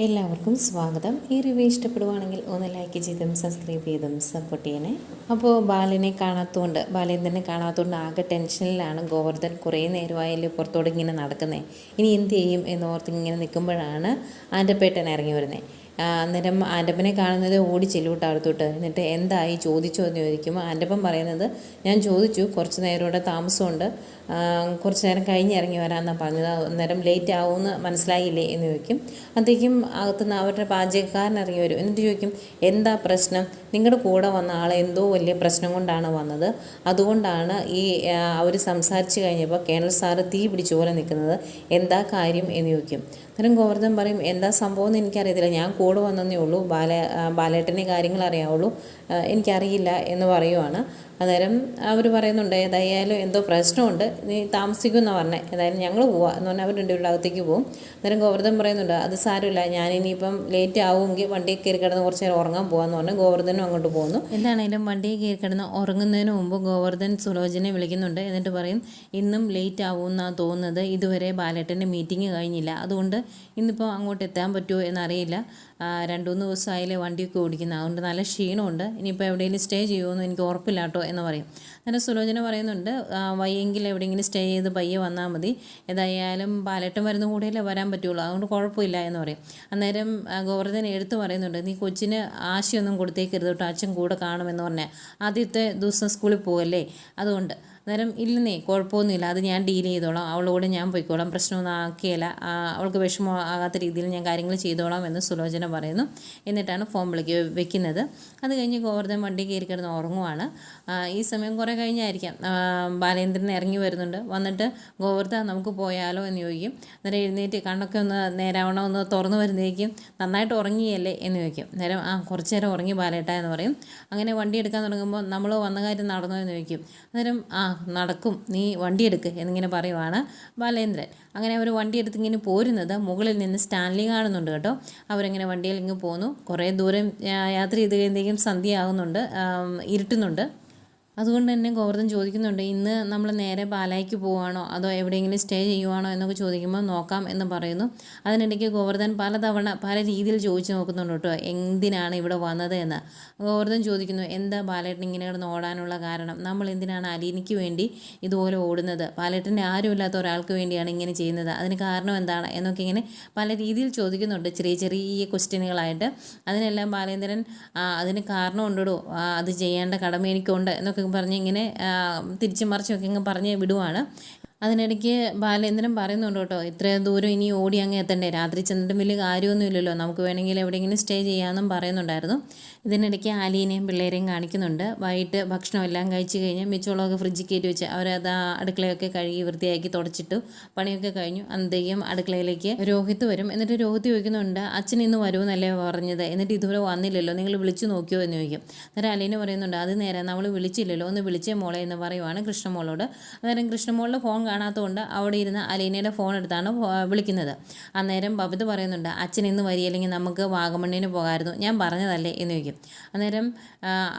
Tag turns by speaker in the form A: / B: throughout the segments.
A: എല്ലാവർക്കും സ്വാഗതം. ഈ റിവ്യൂ ഇഷ്ടപ്പെടുവാണെങ്കിൽ ഒന്ന് ലൈക്ക് ചെയ്തും സബ്സ്ക്രൈബ് ചെയ്തും സപ്പോർട്ട് ചെയ്യണേ. അപ്പോൾ ബാലേന്ദ്രനെ കാണാത്തതുകൊണ്ട് ആകെ ടെൻഷനിലാണ് ഗോവർദ്ധൻ. കുറേ നേരമായാലും പുറത്തോട്ട് ഇങ്ങനെ നടക്കുന്നത്. ഇനി എന്ത് ചെയ്യും എന്നോർത്ത് ഇങ്ങനെ നിൽക്കുമ്പോഴാണ് ആൻ്റപ്പേട്ടൻ ഇറങ്ങി വരുന്നത്. അന്നേരം ആൻ്റപ്പനെ കാണുന്നത് ഓടി ചെല്ലൂട്ട് അടുത്തോട്ട്. എന്നിട്ട് എന്തായി ചോദിച്ചോ എന്ന് ചോദിക്കുമ്പോൾ ആൻ്റപ്പൻ പറയുന്നത്, ഞാൻ ചോദിച്ചു, കുറച്ച് നേരം ഇവിടെ താമസമുണ്ട്, കുറച്ച് നേരം കഴിഞ്ഞ് ഇറങ്ങി വരാമെന്നാണ് പറഞ്ഞത്, അന്നേരം ലേറ്റ് ആവുമെന്ന് മനസ്സിലായില്ലേ എന്ന് ചോദിക്കും. അപ്പോഴത്തേക്കും അകത്തുനിന്ന് അവരുടെ പാചകക്കാരൻ ഇറങ്ങി വരും. എന്നിട്ട് ചോദിക്കും, എന്താ പ്രശ്നം, നിങ്ങളുടെ കൂടെ വന്ന ആളെ എന്തോ വലിയ പ്രശ്നം കൊണ്ടാണ് വന്നത്, അതുകൊണ്ടാണ് ഈ അവർ സംസാരിച്ച് കഴിഞ്ഞപ്പോൾ കേണൽ സാറ് തീ പിടിച്ച പോലെ നിൽക്കുന്നത്, എന്താ കാര്യം എന്ന് ചോദിക്കും. അന്നേരം ഗോവർദ്ധൻ പറയും, എന്താ സംഭവം എന്ന് എനിക്കറിയത്തില്ല, ഞാൻ കൂടെ വന്നതേ ഉള്ളൂ, ബാലേട്ടൻ്റെ കാര്യങ്ങൾ അറിയാവുള്ളൂ, എനിക്കറിയില്ല എന്ന് പറയുവാണ്. അന്നേരം അവർ പറയുന്നുണ്ട്, ഏതായാലും എന്തോ പ്രശ്നമുണ്ട്, നീ താമസിക്കുമെന്നാണ് പറഞ്ഞത്, ഏതായാലും ഞങ്ങൾ പോവാം എന്ന് പറഞ്ഞാൽ അവർ രണ്ടുപേരുടെ അകത്തേക്ക് പോകും. അന്നേരം ഗോവർദ്ധൻ പറയുന്നുണ്ട്, അത് സാരമില്ല, ഞാനിനിയിപ്പം ലേറ്റ് ആവുമെങ്കിൽ വണ്ടിയിൽ കയറി കിടന്ന് കുറച്ച് നേരം ഉറങ്ങാൻ പോകാമെന്ന് പറഞ്ഞാൽ ഗോവർദ്ധനും അങ്ങോട്ട് പോകുന്നു. എന്താണെങ്കിലും വണ്ടിയിൽ കയറി കിടന്ന് ഉറങ്ങുന്നതിന് മുമ്പ് ഗോവർദ്ധൻ സുലോചനെ വിളിക്കുന്നുണ്ട്. എന്നിട്ട് പറയും, ഇന്നും ലേറ്റ് ആവുമെന്നാണ് തോന്നുന്നത്, ഇതുവരെ ബാലേട്ടൻ്റെ മീറ്റിംഗ് കഴിഞ്ഞില്ല, അതുകൊണ്ട് ഇന്നിപ്പോൾ അങ്ങോട്ട് എത്താൻ പറ്റുമോ എന്നറിയില്ല, 2-3 ദിവസമായാലേ വണ്ടിയൊക്കെ ഓടിക്കുന്നത്, അതുകൊണ്ട് നല്ല ക്ഷീണമുണ്ട്, ഇനിയിപ്പോൾ എവിടെയെങ്കിലും സ്റ്റേ ചെയ്യുമെന്ന് എനിക്ക് ഉറപ്പില്ല കേട്ടോ എന്ന് പറയും. അന്നേരം സുലോചന പറയുന്നുണ്ട്, വയ്യെങ്കിൽ എവിടെയെങ്കിലും സ്റ്റേ ചെയ്ത് പയ്യെ വന്നാൽ മതി, ഏതായാലും ബാലേട്ടൻ വരുന്ന കൂടെയല്ലേ വരാൻ പറ്റുള്ളൂ, അതുകൊണ്ട് കുഴപ്പമില്ല എന്ന് പറയും. അന്നേരം ഗോവർദ്ധൻ എടുത്ത് പറയുന്നുണ്ട്, നീ കൊച്ചിന് ആശയൊന്നും കൊടുത്തേക്കരുത് കേട്ടോ, അച്ഛൻ കൂടെ കാണുമെന്ന് പറഞ്ഞാൽ, ആദ്യത്തെ ദിവസം സ്കൂളിൽ പോകല്ലേ, അതുകൊണ്ട്. അന്നേരം ഇല്ലെന്നേ, കുഴപ്പമൊന്നുമില്ല, അത് ഞാൻ ഡീൽ ചെയ്തോളാം, അവളോട് ഞാൻ പോയിക്കോളാം, പ്രശ്നമൊന്നും ആക്കിയല്ല, അവൾക്ക് വിഷമം ആകാത്ത രീതിയിൽ ഞാൻ കാര്യങ്ങൾ ചെയ്തോളാം എന്ന് സുലോചന പറയുന്നു. എന്നിട്ടാണ് ഫോൺ വെക്കുന്നത്. അത് കഴിഞ്ഞ് ഗോവർദ്ധൻ വണ്ടി കയറി കിടന്ന് ഉറങ്ങുവാണ്. ഈ സമയം കുറേ കഴിഞ്ഞായിരിക്കാം ബാലേന്ദ്രൻ ഇറങ്ങി വരുന്നുണ്ട്. വന്നിട്ട്, ഗോവർദ്ധൻ നമുക്ക് പോയാലോ എന്ന് ചോദിക്കും. അന്നേരം എഴുന്നേറ്റ് കണ്ണൊക്കെ ഒന്ന് നേരാവണം ഒന്ന് തുറന്നു വരുന്നേക്കും, നന്നായിട്ട് ഉറങ്ങിയല്ലേ എന്ന് ചോദിക്കും. അന്നേരം കുറച്ച് നേരം ഉറങ്ങി ബാലേട്ട എന്ന് പറയും. അങ്ങനെ വണ്ടി എടുക്കാൻ തുടങ്ങുമ്പോൾ, നമ്മൾ വന്ന കാര്യം നടന്നോ എന്ന് ചോദിക്കും. അന്നേരം നടക്കും, നീ വണ്ടി എടുക്ക് എന്നിങ്ങനെ പറയുവാണ് ബാലേന്ദ്രൻ. അങ്ങനെ അവർ വണ്ടി എടുത്ത് ഇങ്ങനെ പോരുന്നത് മുകളിൽ നിന്ന് സ്റ്റാൻലി കാണുന്നുണ്ട് കേട്ടോ. അവരിങ്ങനെ വണ്ടിയിൽ ഇങ്ങ് പോന്നു. കുറേ ദൂരം യാത്ര ചെയ്ത് കഴിയുമ്പോഴേക്കും സന്ധ്യ ആകുന്നുണ്ട്, ഇരുട്ടുന്നുണ്ട്. അതുകൊണ്ട് തന്നെ ഗോവർദ്ധൻ ചോദിക്കുന്നുണ്ട്, ഇന്ന് നമ്മൾ നേരെ പാലായ്ക്ക് പോവുകയാണോ അതോ എവിടെയെങ്കിലും സ്റ്റേ ചെയ്യുവാണോ എന്നൊക്കെ ചോദിക്കുമ്പോൾ നോക്കാം എന്ന് പറയുന്നു. അതിനിടയ്ക്ക് ഗോവർദ്ധൻ പലതവണ പല രീതിയിൽ ചോദിച്ചു നോക്കുന്നുണ്ട് കേട്ടോ, എന്തിനാണ് ഇവിടെ വന്നത് എന്ന്. ഗോവർദ്ധൻ ചോദിക്കുന്നു, എന്താ ബാലേട്ടൻ ഇങ്ങനെ കിടന്ന് ഓടാനുള്ള കാരണം, നമ്മൾ എന്തിനാണ് അലീനയ്ക്ക് വേണ്ടി ഇതുപോലെ ഓടുന്നത്, ബാലേട്ടൻ്റെ ആരുമില്ലാത്ത ഒരാൾക്ക് വേണ്ടിയാണ് ഇങ്ങനെ ചെയ്യുന്നത്, അതിന് കാരണം എന്താണ് എന്നൊക്കെ ഇങ്ങനെ പല രീതിയിൽ ചോദിക്കുന്നുണ്ട്, ചെറിയ ചെറിയ ക്വസ്റ്റ്യനുകളായിട്ട്. അതിനെല്ലാം ബാലേന്ദ്രൻ, അതിന് കാരണം ഉണ്ടോ, അത് ചെയ്യേണ്ട കടമ എനിക്കുണ്ട് എന്നൊക്കെ പറഞ്ഞ് ഇങ്ങനെ തിരിച്ചും മറിച്ചുമൊക്കെ ഇങ്ങ് പറഞ്ഞ് വിടുവാണ്. അതിനിടയ്ക്ക് ബാലേന്ദ്രൻ പറയുന്നുണ്ട് കേട്ടോ, ഇത്രയും ദൂരം ഇനി ഓടി അങ്ങ് എത്തണ്ടേ, രാത്രി ചെന്നിട്ടും വലിയ കാര്യമൊന്നുമില്ലല്ലോ, നമുക്ക് വേണമെങ്കിൽ എവിടെയെങ്കിലും സ്റ്റേ ചെയ്യാമെന്നും പറയുന്നുണ്ടായിരുന്നു. ഇതിനിടയ്ക്ക് അലീനയും പിള്ളേരെയും കാണിക്കുന്നുണ്ട്. വൈകിട്ട് ഭക്ഷണമെല്ലാം കഴിച്ച് കഴിഞ്ഞ് മിച്ചോളമൊക്കെ ഫ്രിഡ്ജിൽ കയറ്റി വെച്ച് അവരത് അടുക്കളയൊക്കെ കഴുകി വൃത്തിയാക്കി തുടച്ചിട്ടു, പണിയൊക്കെ കഴിഞ്ഞു. അന്നേരം അടുക്കളയിലേക്ക് രോഹിത് വരും. എന്നിട്ട് രോഹിത് ചോദിക്കുന്നുണ്ട്, അച്ഛൻ ഇന്ന് വരുമെന്നല്ലേ പറഞ്ഞത്, എന്നിട്ട് ഇതുവരെ വന്നില്ലല്ലോ, നിങ്ങൾ വിളിച്ചു നോക്കിയോ എന്ന് ചോദിക്കും. അന്നേരം അലീന പറയുന്നുണ്ട്, അത് നേരെ നമ്മൾ വിളിച്ചില്ലല്ലോ, ഒന്ന് വിളിച്ചേ മോളെ എന്ന് പറയുവാണ് കൃഷ്ണമോളോട്. അന്നേരം കൃഷ്ണമോളുടെ ഫോൺ കാണാത്തതുകൊണ്ട് അവിടെ ഇരുന്ന് അലീനയുടെ ഫോൺ എടുത്താണ് വിളിക്കുന്നത്. അന്നേരം ബബിത പറയുന്നുണ്ട്, അച്ഛൻ ഇന്ന് വരികയില്ലെങ്കിൽ നമുക്ക് വാഗമണ്ണിന് പോകാമായിരുന്നു, ഞാൻ പറഞ്ഞതല്ലേ എന്ന് ചോദിക്കും. അന്നേരം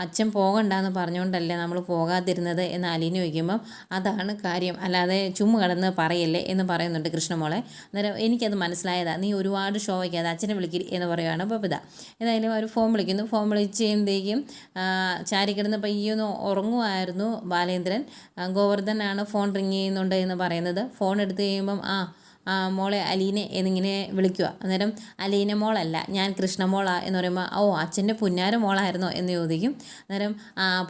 A: അച്ഛൻ പോകണ്ടെന്ന് പറഞ്ഞുകൊണ്ടല്ലേ നമ്മൾ പോകാതിരുന്നത് എന്ന് അലീന ചോദിക്കുമ്പം, അതാണ് കാര്യം, അല്ലാതെ ചുമ്മാ കിടന്ന് പറയല്ലേ എന്ന് പറയുന്നുണ്ട് കൃഷ്ണമോളെ. അന്നേരം എനിക്കത് മനസ്സിലായതാ, നീ ഒരുപാട് ഷോ വയ്ക്കാതെ അച്ഛനെ വിളിക്കുക എന്ന് പറയുവാണ് ബബിത. ഏതായാലും അവർ ഫോൺ വിളിക്കുന്നു. ഫോൺ വിളിച്ച് കഴിയുമ്പോഴേക്കും ചാരിക്കിടന്ന് പയ്യൊന്ന് ഉറങ്ങുമായിരുന്നു ബാലേന്ദ്രൻ. ഗോവർദ്ധനാണ് ഫോൺ റിങ് ചെയ്യുന്നുണ്ട് എന്ന് പറയുന്നത്. ഫോൺ എടുത്ത് കഴിയുമ്പം, മോളെ അലീനെ എന്നിങ്ങനെ വിളിക്കുക. അന്നേരം അലീന മോളല്ല, ഞാൻ കൃഷ്ണമോളാ എന്ന് പറയുമ്പോൾ, അച്ഛൻ്റെ പുന്നാര മോളായിരുന്നോ എന്ന് ചോദിക്കും. അന്നേരം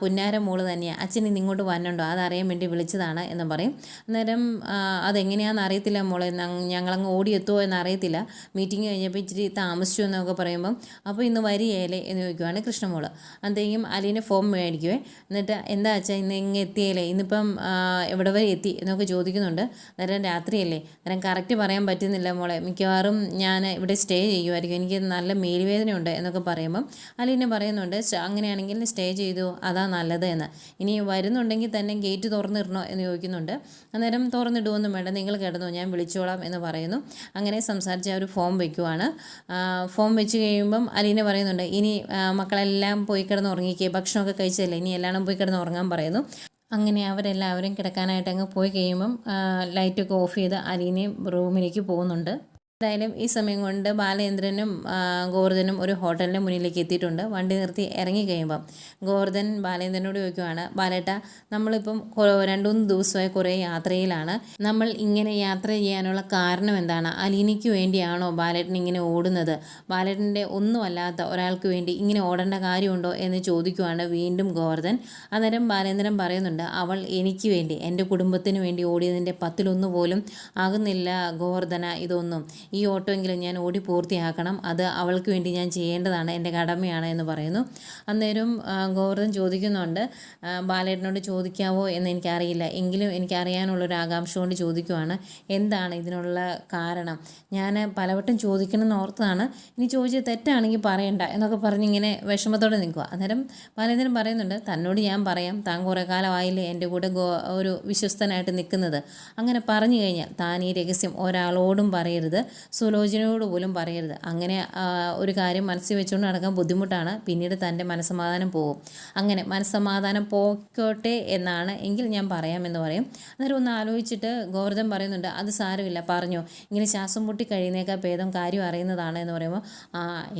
A: പുന്നാര മോള് തന്നെയാണ്, അച്ഛൻ ഇന്ന് ഇങ്ങോട്ട് വരണുണ്ടോ, അതറിയാൻ വേണ്ടി വിളിച്ചതാണ് എന്ന് പറയും. അന്നേരം അതെങ്ങനെയാണെന്ന് അറിയത്തില്ല മോളെ, ഞങ്ങളങ്ങ് ഓടിയെത്തുമോ എന്നറിയത്തില്ല, മീറ്റിംഗ് കഴിഞ്ഞപ്പോൾ ഇച്ചിരി താമസിച്ചു എന്നൊക്കെ പറയുമ്പം, അപ്പോൾ ഇന്ന് വരികയല്ലേ എന്ന് ചോദിക്കുവാണ് കൃഷ്ണമോള്. അന്നേക്കും അലീന ഫോം മേടിക്കുവേ. എന്നിട്ട്, എന്താ അച്ഛാ ഇന്ന് ഇങ്ങ് എത്തിയല്ലേ, ഇന്നിപ്പം എവിടെ വരെ എത്തി എന്നൊക്കെ ചോദിക്കുന്നുണ്ട്. അന്നേരം രാത്രിയല്ലേ, അന്നേരം കറക്റ്റ് പറയാൻ പറ്റുന്നില്ല മോളെ, മിക്കവാറും ഞാൻ ഇവിടെ സ്റ്റേ ചെയ്യുമായിരിക്കും, എനിക്ക് നല്ല മേലുവേദനയുണ്ട് എന്നൊക്കെ പറയുമ്പം അലീന പറയുന്നുണ്ട്, അങ്ങനെയാണെങ്കിൽ സ്റ്റേ ചെയ്തു, അതാ നല്ലത് എന്ന്. ഇനി വരുന്നുണ്ടെങ്കിൽ തന്നെ ഗേറ്റ് തുറന്നിടണോ എന്ന് ചോദിക്കുന്നുണ്ട്. അന്നേരം തുറന്നിടുമൊന്നും വേണ്ട, നിങ്ങൾ കിടന്നോ, ഞാൻ വിളിച്ചോളാം എന്ന് പറയുന്നു. അങ്ങനെ സംസാരിച്ച് അവർ ഫോം വയ്ക്കുവാണ്. ഫോം വെച്ച് കഴിയുമ്പം അലീന പറയുന്നുണ്ട്, ഇനി മക്കളെല്ലാം പോയി കിടന്ന് ഉറങ്ങിക്കുക, ഭക്ഷണമൊക്കെ കഴിച്ചതല്ലേ, ഇനി എല്ലാവരും പോയി കിടന്ന് ഉറങ്ങാൻ പറയുന്നു. അങ്ങനെ അവരെല്ലാവരും കിടക്കാനായിട്ട് അങ്ങ് പോയി കഴിയുമ്പം ലൈറ്റൊക്കെ ഓഫ് ചെയ്ത് അലീനയും റൂമിലേക്ക് പോകുന്നുണ്ട്. എന്തായാലും ഈ സമയം കൊണ്ട് ബാലേന്ദ്രനും ഗോവർദ്ധനും ഒരു ഹോട്ടലിൻ്റെ മുന്നിലേക്ക് എത്തിയിട്ടുണ്ട്. വണ്ടി നിർത്തി ഇറങ്ങി കഴിയുമ്പം ഗോവർദ്ധൻ ബാലേന്ദ്രനോട് ചോദിക്കുവാണ്, ബാലേട്ട, നമ്മളിപ്പം 2-3 ദിവസമായി കുറേ യാത്രയിലാണ്. നമ്മൾ ഇങ്ങനെ യാത്ര ചെയ്യാനുള്ള കാരണം എന്താണ്? അലീനയ്ക്ക് വേണ്ടിയാണോ ബാലേട്ടൻ ഇങ്ങനെ ഓടുന്നത്? ബാലേട്ടൻ്റെ ഒന്നുമല്ലാത്ത ഒരാൾക്ക് വേണ്ടി ഇങ്ങനെ ഓടേണ്ട കാര്യമുണ്ടോ എന്ന് ചോദിക്കുവാണ് വീണ്ടും ഗോവർദ്ധൻ. അന്നേരം ബാലേന്ദ്രൻ പറയുന്നുണ്ട്, അവൾ എനിക്ക് വേണ്ടി, എൻ്റെ കുടുംബത്തിന് വേണ്ടി ഓടിയതിൻ്റെ 10-1 പോലും ആകുന്നില്ല ഗോവർദ്ധന ഇതൊന്നും. ഈ ഓട്ടമെങ്കിലും ഞാൻ ഓടി പൂർത്തിയാക്കണം. അത് അവൾക്ക് വേണ്ടി ഞാൻ ചെയ്യേണ്ടതാണ്, എൻ്റെ കടമയാണ് എന്ന് പറയുന്നു. അന്നേരം ഗോവർദ്ധൻ ചോദിക്കുന്നുണ്ട്, ബാലേട്ടനോട് ചോദിക്കാവോ എന്ന് എനിക്കറിയില്ല, എങ്കിലും എനിക്കറിയാനുള്ളൊരു ആകാംക്ഷ കൊണ്ട് ചോദിക്കുവാണ്, എന്താണ് ഇതിനുള്ള കാരണം? ഞാൻ പലവട്ടം ചോദിക്കണമെന്ന് ഓർത്താണ്, ഇനി ചോദിച്ചത് തെറ്റാണെങ്കിൽ പറയണ്ട എന്നൊക്കെ പറഞ്ഞിങ്ങനെ വിഷമത്തോടെ നിൽക്കുക. അന്നേരം ബാലേന്ദ്രൻ പറയുന്നുണ്ട്, തന്നോട് ഞാൻ പറയാം, താൻ കുറേ കാലമായില്ലേ എൻ്റെ കൂടെ ഒരു വിശ്വസ്തനായിട്ട് നിൽക്കുന്നത്. അങ്ങനെ പറഞ്ഞു കഴിഞ്ഞാൽ താൻ ഈ രഹസ്യം ഒരാളോടും പറയരുത്, സുലോചനയോട് പോലും പറയരുത്. അങ്ങനെ ഒരു കാര്യം മനസ്സിൽ വെച്ചുകൊണ്ട് നടക്കാൻ ബുദ്ധിമുട്ടാണ്, പിന്നീട് തൻ്റെ മനസ്സമാധാനം പോകും. അങ്ങനെ മനസ്സമാധാനം പോയിക്കോട്ടെ എന്നാണ് എങ്കിൽ ഞാൻ പറയാമെന്ന് പറയും. അന്നേരം ഒന്ന് ആലോചിച്ചിട്ട് ഗോവർദ്ധൻ പറയുന്നുണ്ട്, അത് സാരമില്ല, പറഞ്ഞോ, ഇങ്ങനെ ശ്വാസം മുട്ടി കഴിയുന്നേക്കാൾ ഭേദം കാര്യം അറിയുന്നതാണ് എന്ന് പറയുമ്പോൾ,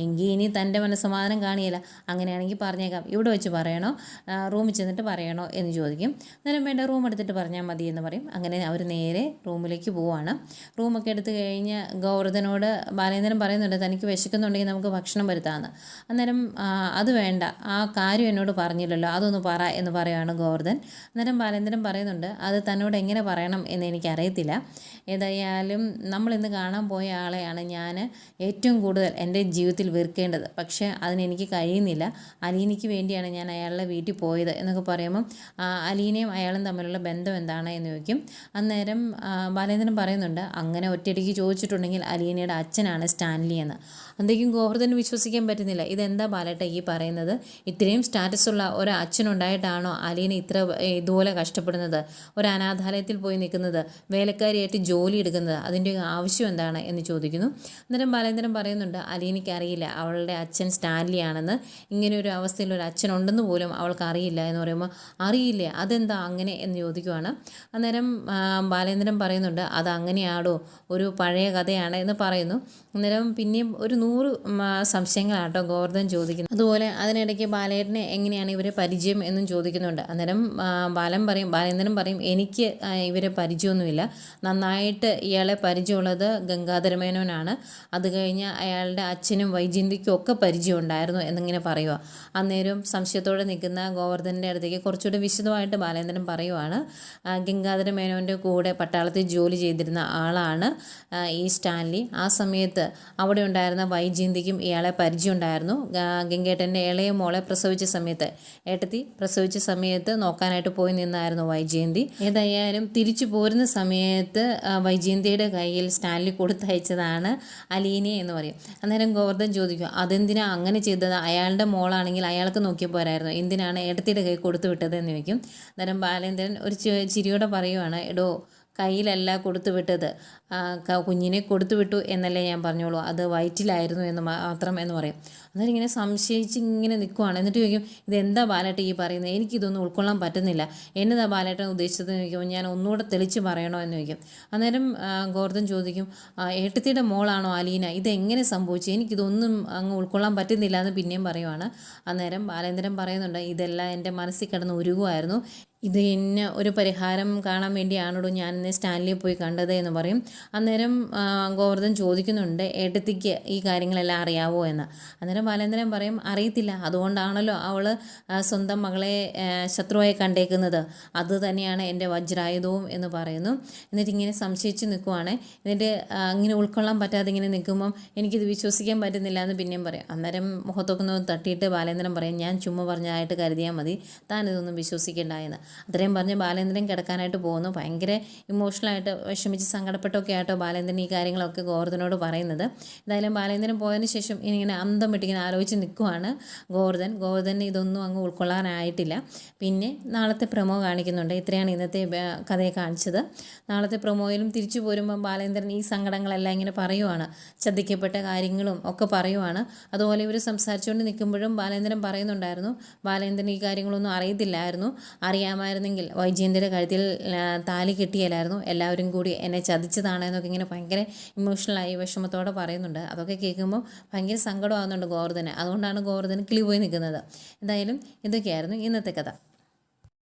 A: എങ്കിൽ ഇനി തൻ്റെ മനസ്സമാധാനം കാണിയില്ല, അങ്ങനെയാണെങ്കിൽ പറഞ്ഞേക്കാം, ഇവിടെ വെച്ച് പറയണോ റൂമിൽ ചെന്നിട്ട് പറയണോ എന്ന് ചോദിക്കും. അന്നേരം വേണ്ട, റൂം എടുത്തിട്ട് പറഞ്ഞാൽ മതി എന്ന് പറയും. അങ്ങനെ അവർ നേരെ റൂമിലേക്ക് പോവാണ്. റൂമൊക്കെ എടുത്ത് കഴിഞ്ഞ് ഗോവർദ്ധനോട് ബാലേന്ദ്രൻ പറയുന്നുണ്ട്, തനിക്ക് വിശക്കുന്നുണ്ടെങ്കിൽ നമുക്ക് ഭക്ഷണം വരുത്താമെന്ന്. അന്നേരം അത് വേണ്ട, ആ കാര്യം എന്നോട് പറഞ്ഞില്ലല്ലോ, അതൊന്ന് പറ എന്ന് പറയുകയാണ് ഗോവർദ്ധൻ. അന്നേരം ബാലേന്ദ്രൻ പറയുന്നുണ്ട്, അത് തന്നോട് എങ്ങനെ പറയണം എന്ന് എനിക്കറിയത്തില്ല. ഏതായാലും നമ്മളിന്ന് കാണാൻ പോയ ആളെയാണ് ഞാൻ ഏറ്റവും കൂടുതൽ എൻ്റെ ജീവിതത്തിൽ വെറുക്കേണ്ടത്. പക്ഷേ അതിനെനിക്ക് കഴിയുന്നില്ല. അലീനയ്ക്ക് വേണ്ടിയാണ് ഞാൻ അയാളുടെ വീട്ടിൽ പോയത് എന്നൊക്കെ പറയുമ്പം അലീനയും അയാളും തമ്മിലുള്ള ബന്ധം എന്താണ് എന്ന് ചോദിക്കും. അന്നേരം ബാലേന്ദ്രൻ പറയുന്നുണ്ട്, അങ്ങനെ ഒറ്റയടിക്ക് ചോദിച്ചിട്ടുണ്ടെങ്കിൽ അലീനയുടെ അച്ഛനാണ് സ്റ്റാൻലി എന്ന്. അന്തേക്കും ഗോവർദ്ധന് വിശ്വസിക്കാൻ പറ്റുന്നില്ല. ഇതെന്താ ബാലേട്ട ഈ പറയുന്നത്? ഇത്രയും സ്റ്റാറ്റസുള്ള ഒരു അച്ഛനുണ്ടായിട്ടാണോ അലീന ഇതുപോലെ കഷ്ടപ്പെടുന്നത്, ഒരു അനാഥാലയത്തിൽ പോയി നിൽക്കുന്നത്, വേലക്കാരിയായിട്ട് ജോലി എടുക്കുന്നത്? അതിൻ്റെ ആവശ്യം എന്താണ് എന്ന് ചോദിക്കുന്നു. അന്നേരം ബാലേന്ദ്രൻ പറയുന്നുണ്ട്, അലീനയ്ക്ക് അറിയില്ല അവളുടെ അച്ഛൻ സ്റ്റാൻലി ആണെന്ന്, ഇങ്ങനെ ഒരു അവസ്ഥയിൽ ഒരു അച്ഛനുണ്ടെന്ന് പോലും അവൾക്ക് അറിയില്ല എന്ന് പറയുമ്പോൾ, അറിയില്ലേ, അതെന്താ അങ്ങനെ എന്ന് ചോദിക്കുവാണ്. അന്നേരം ബാലേന്ദ്രൻ പറയുന്നുണ്ട്, അത് അങ്ങനെയാണോ, ഒരു പഴയ കഥയാണ് എന്ന് പറയുന്നു. അന്നേരം പിന്നെയും ഒരു 100 സംശയങ്ങളാട്ടോ ഗോവർദ്ധൻ ചോദിക്കുന്നത്. അതുപോലെ അതിനിടയ്ക്ക് ബാലേട്ടനെ എങ്ങനെയാണ് ഇവരെ പരിചയം എന്നും ചോദിക്കുന്നുണ്ട്. അന്നേരം ബാലേന്ദ്രൻ പറയും, എനിക്ക് ഇവരെ പരിചയമൊന്നുമില്ല, നന്നായിട്ട് ഇയാളെ പരിചയമുള്ളത് ഗംഗാധരമേനോനാണ്, അത് കഴിഞ്ഞ് അയാളുടെ അച്ഛനും വൈജയന്തിക്കും ഒക്കെ പരിചയം ഉണ്ടായിരുന്നു എന്നിങ്ങനെ പറയുക. അന്നേരം സംശയത്തോടെ നിൽക്കുന്ന ഗോവർദ്ധൻ്റെ അടുത്തേക്ക് കുറച്ചുകൂടി വിശദമായിട്ട് ബാലേന്ദ്രൻ പറയുവാണ്, ഗംഗാധരമേനോൻ്റെ കൂടെ പട്ടാളത്തിൽ ജോലി ചെയ്തിരുന്ന ആളാണ് ഈ സ്റ്റാൻലി. ആ സമയത്ത് അവിടെ ഉണ്ടായിരുന്ന വൈജയന്തിക്കും ഇയാളെ പരിചയം ഉണ്ടായിരുന്നു. ഗംഗേട്ടൻ്റെ ഇളയ മോളെ പ്രസവിച്ച സമയത്ത്, ഏട്ടത്തി പ്രസവിച്ച സമയത്ത് നോക്കാനായിട്ട് പോയി നിന്നായിരുന്നു വൈജയന്തി. ഏതായാലും തിരിച്ചു പോരുന്ന സമയത്ത് വൈജയന്തിയുടെ കയ്യിൽ സ്റ്റാൻലി കൊടുത്തയച്ചതാണ് അലീനെ എന്ന് പറയും. അന്നേരം ഗോവർദ്ധൻ ചോദിക്കും, അതെന്തിനാ അങ്ങനെ ചെയ്തത്? അയാളുടെ മോളാണെങ്കിൽ അയാൾക്ക് നോക്കിയാൽ പോരായിരുന്നു, എന്തിനാണ് ഏട്ടത്തിയുടെ കൈ കൊടുത്തു വിട്ടത് എന്ന് ചോദിക്കും. അന്നേരം ബാലേന്ദ്രൻ ഒരു ചിരിയോടെ പറയുവാണ്, എടോ, കയ്യിലല്ല കൊടുത്തു വിട്ടത്, കുഞ്ഞിനെ കൊടുത്തു വിട്ടു എന്നല്ലേ ഞാൻ പറഞ്ഞോളൂ, അത് വയറ്റിലായിരുന്നു എന്ന് മാത്രം എന്ന് പറയും. അന്നേരം ഇങ്ങനെ സംശയിച്ച് ഇങ്ങനെ നിൽക്കുവാണ്. എന്നിട്ട് ചോദിക്കും, ഇതെന്താ ബാലേട്ട ഈ പറയുന്നത്? എനിക്കിതൊന്നും ഉൾക്കൊള്ളാൻ പറ്റുന്നില്ല, എന്നതാ ബാലേട്ടൻ ഉദ്ദേശിച്ചത് എന്ന് ചോദിക്കുമ്പോൾ, ഞാൻ ഒന്നുകൂടെ തെളിച്ച് പറയണോ എന്ന് ചോദിക്കും. അന്നേരം ഗോവർദ്ധൻ ചോദിക്കും, ഏട്ടത്തിയുടെ മോളാണോ അലീന? ഇതെങ്ങനെ സംഭവിച്ചു? എനിക്കിതൊന്നും അങ്ങ് ഉൾക്കൊള്ളാൻ പറ്റുന്നില്ല എന്ന് പിന്നെയും പറയുവാണ്. അന്നേരം ബാലേന്ദ്രൻ പറയുന്നുണ്ട്, ഇതെല്ലാം എൻ്റെ മനസ്സിൽ കിടന്ന് ഉരുകുമായിരുന്നു, ഇത് എന്നെ ഒരു പരിഹാരം കാണാൻ വേണ്ടിയാണോ ഞാൻ ഇന്ന് സ്റ്റാൻലിയെ പോയി കണ്ടത് എന്ന് പറയും. അന്നേരം ഗോവർദ്ധൻ ചോദിക്കുന്നുണ്ട്, ഏട്ടത്തിക്ക് ഈ കാര്യങ്ങളെല്ലാം അറിയാവോ എന്ന്. അന്നേരം ബാലേന്ദ്രൻ പറയും, അറിയത്തില്ല, അതുകൊണ്ടാണല്ലോ അവൾ സ്വന്തം മകളെ ശത്രുവായി കണ്ടേക്കുന്നത്, അത് തന്നെയാണ് എൻ്റെ വജ്രായുധവും എന്ന് പറയുന്നു. എന്നിട്ട് ഇങ്ങനെ സംശയിച്ച് നിൽക്കുവാണ്. എന്നിട്ട് ഇങ്ങനെ ഉൾക്കൊള്ളാൻ പറ്റാതെ ഇങ്ങനെ നിൽക്കുമ്പം എനിക്കിത് വിശ്വസിക്കാൻ പറ്റുന്നില്ല എന്ന് പിന്നെയും പറയും. അന്നേരം മുഖത്തൊക്കെ ഒന്ന് തട്ടിയിട്ട് ബാലേന്ദ്രൻ പറയും, ഞാൻ ചുമ്മാ പറഞ്ഞതായിട്ട് കരുതിയാൽ മതി, താൻ ഇതൊന്നും വിശ്വസിക്കേണ്ട എന്ന്. അത്രയും പറഞ്ഞ് ബാലേന്ദ്രൻ കിടക്കാനായിട്ട് പോകുന്നു. ഭയങ്കര ഇമോഷണലായിട്ട് വിഷമിച്ച് സങ്കടപ്പെട്ടൊക്കെ ആയിട്ടോ ബാലേന്ദ്രൻ ഈ കാര്യങ്ങളൊക്കെ ഗോവർദ്ധനോട് പറയുന്നത്. എന്തായാലും ബാലേന്ദ്രൻ പോയതിന് ശേഷം ഇങ്ങനെ അന്തം വിട്ടിങ്ങനെ ആലോചിച്ച് നിൽക്കുവാണ് ഗോവർദ്ധൻ ഇതൊന്നും അങ്ങ് ഉൾക്കൊള്ളാനായിട്ടില്ല. പിന്നെ നാളത്തെ പ്രൊമോ കാണിക്കുന്നുണ്ട്. ഇത്രയാണ് ഇന്നത്തെ കഥയെ കാണിച്ചത്. നാളത്തെ പ്രൊമോയിലും തിരിച്ചു പോരുമ്പോൾ ബാലേന്ദ്രൻ ഈ സങ്കടങ്ങളെല്ലാം ഇങ്ങനെ പറയുവാണ്, ചതിക്കപ്പെട്ട കാര്യങ്ങളും ഒക്കെ പറയുവാണ്. അതുപോലെ ഇവർ സംസാരിച്ചുകൊണ്ട് നിൽക്കുമ്പോഴും ബാലേന്ദ്രൻ പറയുന്നുണ്ടായിരുന്നു, ബാലേന്ദ്രൻ ഈ കാര്യങ്ങളൊന്നും അറിയത്തില്ലായിരുന്നു, അറിയാമെങ്കിൽ അറിയാമായിരുന്നെങ്കിൽ വൈജയന്തിയുടെ കഴുത്തിൽ താലി കെട്ടിയല്ലായിരുന്നു, എല്ലാവരും കൂടി എന്നെ ചതിച്ചതാണ് എന്നൊക്കെ ഇങ്ങനെ ഭയങ്കര ഇമോഷണലായി വിഷമത്തോടെ പറയുന്നുണ്ട്. അതൊക്കെ കേൾക്കുമ്പോൾ ഭയങ്കര സങ്കടമാകുന്നുണ്ട് ഗോവർദ്ധന്. അതുകൊണ്ടാണ് ഗോവർദ്ധന് കിളി പോയി നിൽക്കുന്നത്. എന്തായാലും ഇതൊക്കെയായിരുന്നു ഇന്നത്തെ കഥ.